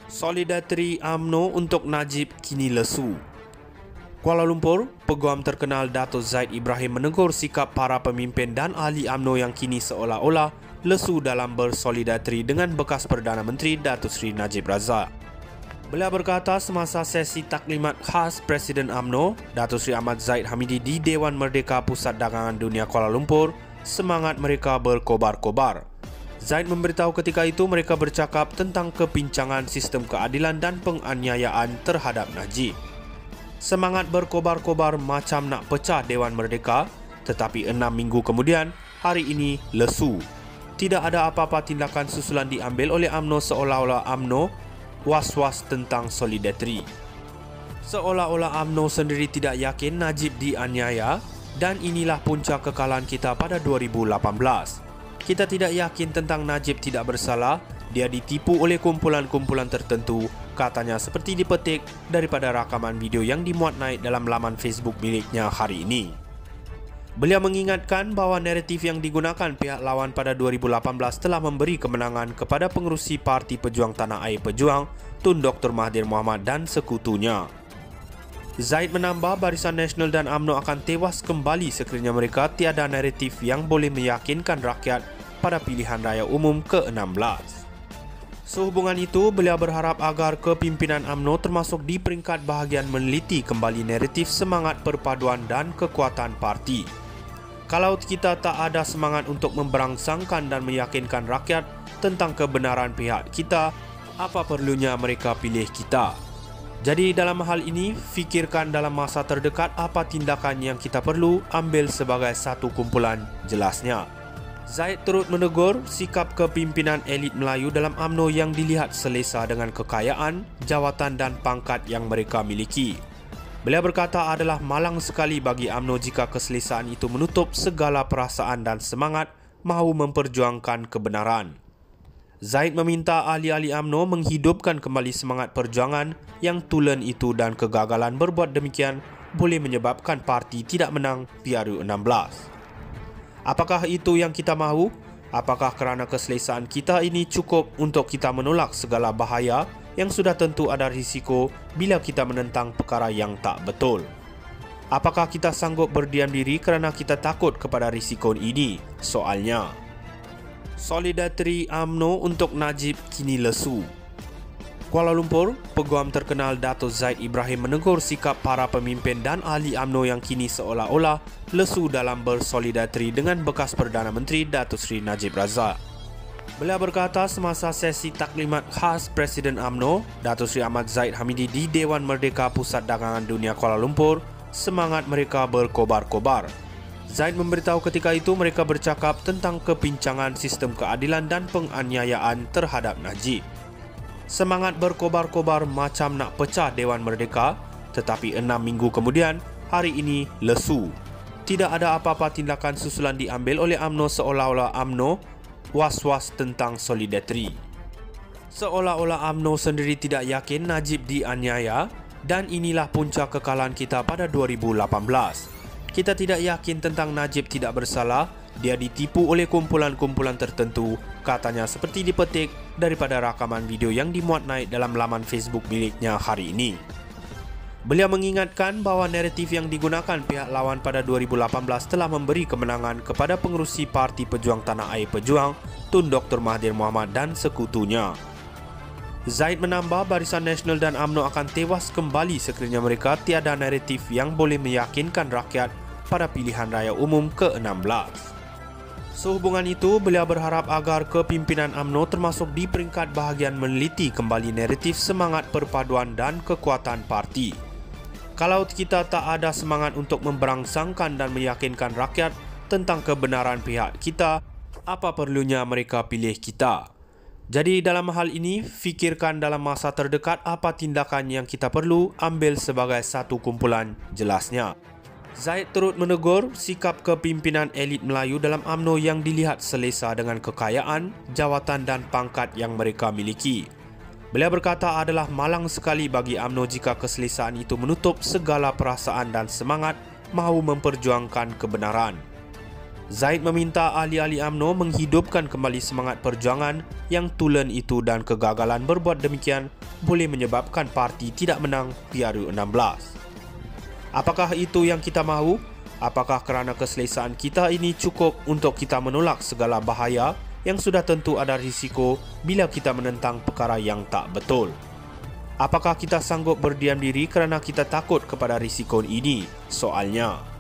Solidarity UMNO untuk Najib kini lesu. Kuala Lumpur, Peguam terkenal Dato' Zaid Ibrahim menegur sikap para pemimpin dan ahli UMNO yang kini seolah-olah lesu dalam bersolidariti dengan bekas Perdana Menteri Datuk Seri Najib Razak. Beliau berkata semasa sesi taklimat khas Presiden UMNO, Datuk Seri Ahmad Zahid Hamidi di Dewan Merdeka Pusat Dagangan Dunia Kuala Lumpur, semangat mereka berkobar-kobar. Zaid memberitahu ketika itu mereka bercakap tentang kepincangan sistem keadilan dan penganiayaan terhadap Najib. Semangat berkobar-kobar macam nak pecah Dewan Merdeka, tetapi 6 minggu kemudian, hari ini lesu. Tidak ada apa-apa tindakan susulan diambil oleh UMNO seolah-olah UMNO was-was tentang solidariti. Seolah-olah UMNO sendiri tidak yakin Najib dianiaya dan inilah punca kekalahan kita pada 2018. Kita tidak yakin tentang Najib tidak bersalah, dia ditipu oleh kumpulan-kumpulan tertentu, katanya seperti dipetik daripada rakaman video yang dimuat naik dalam laman Facebook miliknya hari ini. Beliau mengingatkan bahawa naratif yang digunakan pihak lawan pada 2018 telah memberi kemenangan kepada pengerusi Parti Pejuang Tanah Air Pejuang, Tun Dr. Mahathir Mohamad dan sekutunya. Zaid menambah Barisan Nasional dan UMNO akan tewas kembali sekiranya mereka tiada naratif yang boleh meyakinkan rakyat pada pilihan raya umum ke-16. Sehubungan itu, beliau berharap agar kepimpinan UMNO termasuk di peringkat bahagian meneliti kembali naratif semangat perpaduan dan kekuatan parti. Kalau kita tak ada semangat untuk memberangsangkan dan meyakinkan rakyat tentang kebenaran pihak kita, apa perlunya mereka pilih kita? Jadi dalam hal ini, fikirkan dalam masa terdekat apa tindakan yang kita perlu ambil sebagai satu kumpulan, jelasnya. Zaid turut menegur sikap kepimpinan elit Melayu dalam UMNO yang dilihat selesa dengan kekayaan, jawatan dan pangkat yang mereka miliki. Beliau berkata adalah malang sekali bagi UMNO jika keselesaan itu menutup segala perasaan dan semangat mahu memperjuangkan kebenaran. Zaid meminta ahli-ahli UMNO menghidupkan kembali semangat perjuangan yang tulen itu dan kegagalan berbuat demikian boleh menyebabkan parti tidak menang PRU16. Apakah itu yang kita mahu? Apakah kerana keselesaan kita ini cukup untuk kita menolak segala bahaya yang sudah tentu ada risiko bila kita menentang perkara yang tak betul? Apakah kita sanggup berdiam diri kerana kita takut kepada risiko ini? Soalnya. Solidarity UMNO untuk Najib kini lesu. Kuala Lumpur, Peguam terkenal Dato' Zaid Ibrahim menegur sikap para pemimpin dan ahli UMNO yang kini seolah-olah lesu dalam bersolidariti dengan bekas Perdana Menteri Datuk Seri Najib Razak. Beliau berkata semasa sesi taklimat khas Presiden UMNO, Datuk Seri Ahmad Zahid Hamidi di Dewan Merdeka Pusat Dagangan Dunia Kuala Lumpur, semangat mereka berkobar-kobar. Zaid memberitahu ketika itu mereka bercakap tentang kepincangan sistem keadilan dan penganiayaan terhadap Najib. Semangat berkobar-kobar macam nak pecah Dewan Merdeka, tetapi 6 minggu kemudian, hari ini lesu. Tidak ada apa-apa tindakan susulan diambil oleh UMNO seolah-olah UMNO was-was tentang solidariti. Seolah-olah UMNO sendiri tidak yakin Najib dianiaya dan inilah punca kekalahan kita pada 2018. Kita tidak yakin tentang Najib tidak bersalah, dia ditipu oleh kumpulan-kumpulan tertentu, katanya seperti dipetik daripada rakaman video yang dimuat naik dalam laman Facebook miliknya hari ini. Beliau mengingatkan bahawa naratif yang digunakan pihak lawan pada 2018 telah memberi kemenangan kepada pengerusi Parti Pejuang Tanah Air Pejuang, Tun Dr. Mahathir Mohamad dan sekutunya. Zaid menambah Barisan Nasional dan UMNO akan tewas kembali sekiranya mereka tiada naratif yang boleh meyakinkan rakyat pada pilihan raya umum ke-16. Sehubungan itu, beliau berharap agar kepimpinan UMNO termasuk di peringkat bahagian meneliti kembali naratif semangat perpaduan dan kekuatan parti. Kalau kita tak ada semangat untuk memberangsangkan dan meyakinkan rakyat tentang kebenaran pihak kita, apa perlunya mereka pilih kita? Jadi dalam hal ini, fikirkan dalam masa terdekat apa tindakan yang kita perlu ambil sebagai satu kumpulan, jelasnya. Zaid turut menegur sikap kepimpinan elit Melayu dalam UMNO yang dilihat selesa dengan kekayaan, jawatan dan pangkat yang mereka miliki. Beliau berkata adalah malang sekali bagi UMNO jika keselesaan itu menutup segala perasaan dan semangat mahu memperjuangkan kebenaran. Zaid meminta ahli-ahli UMNO menghidupkan kembali semangat perjuangan yang tulen itu dan kegagalan berbuat demikian boleh menyebabkan parti tidak menang PRU16. Apakah itu yang kita mahu? Apakah kerana keselesaan kita ini cukup untuk kita menolak segala bahaya yang sudah tentu ada risiko bila kita menentang perkara yang tak betul? Apakah kita sanggup berdiam diri kerana kita takut kepada risiko ini? Soalnya,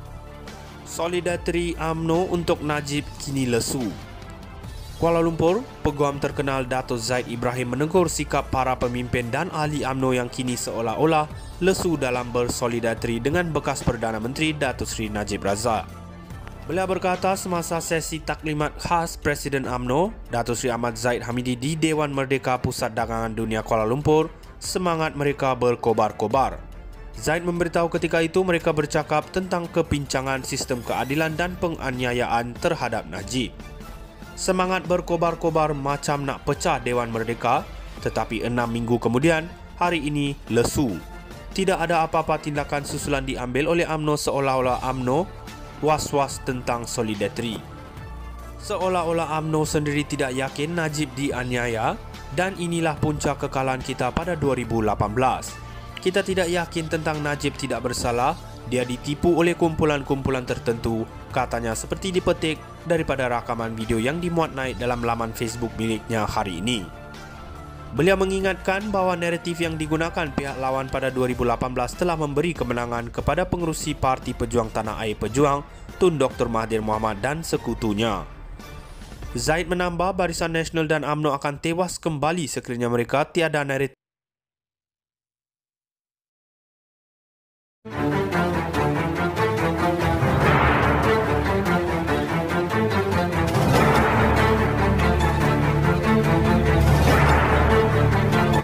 Solidariti UMNO untuk Najib kini lesu. Kuala Lumpur, peguam terkenal Dato' Zaid Ibrahim menegur sikap para pemimpin dan ahli UMNO yang kini seolah-olah lesu dalam bersolidariti dengan bekas Perdana Menteri Datuk Seri Najib Razak. Beliau berkata semasa sesi taklimat khas Presiden UMNO, Datuk Seri Ahmad Zahid Hamidi di Dewan Merdeka Pusat Dagangan Dunia Kuala Lumpur, semangat mereka berkobar-kobar. Zaid memberitahu ketika itu mereka bercakap tentang kepincangan sistem keadilan dan penganiayaan terhadap Najib. Semangat berkobar-kobar macam nak pecah Dewan Merdeka, tetapi 6 minggu kemudian, hari ini lesu. Tidak ada apa-apa tindakan susulan diambil oleh UMNO seolah-olah UMNO was-was tentang solidariti. Seolah-olah UMNO sendiri tidak yakin Najib dianiaya dan inilah punca kekalahan kita pada 2018. Kita tidak yakin tentang Najib tidak bersalah, dia ditipu oleh kumpulan-kumpulan tertentu, katanya seperti dipetik daripada rakaman video yang dimuat naik dalam laman Facebook miliknya hari ini. Beliau mengingatkan bahawa naratif yang digunakan pihak lawan pada 2018 telah memberi kemenangan kepada pengerusi Parti Pejuang Tanah Air Pejuang, Tun Dr. Mahathir Mohamad dan sekutunya. Zaid menambah Barisan Nasional dan UMNO akan tewas kembali sekiranya mereka tiada naratif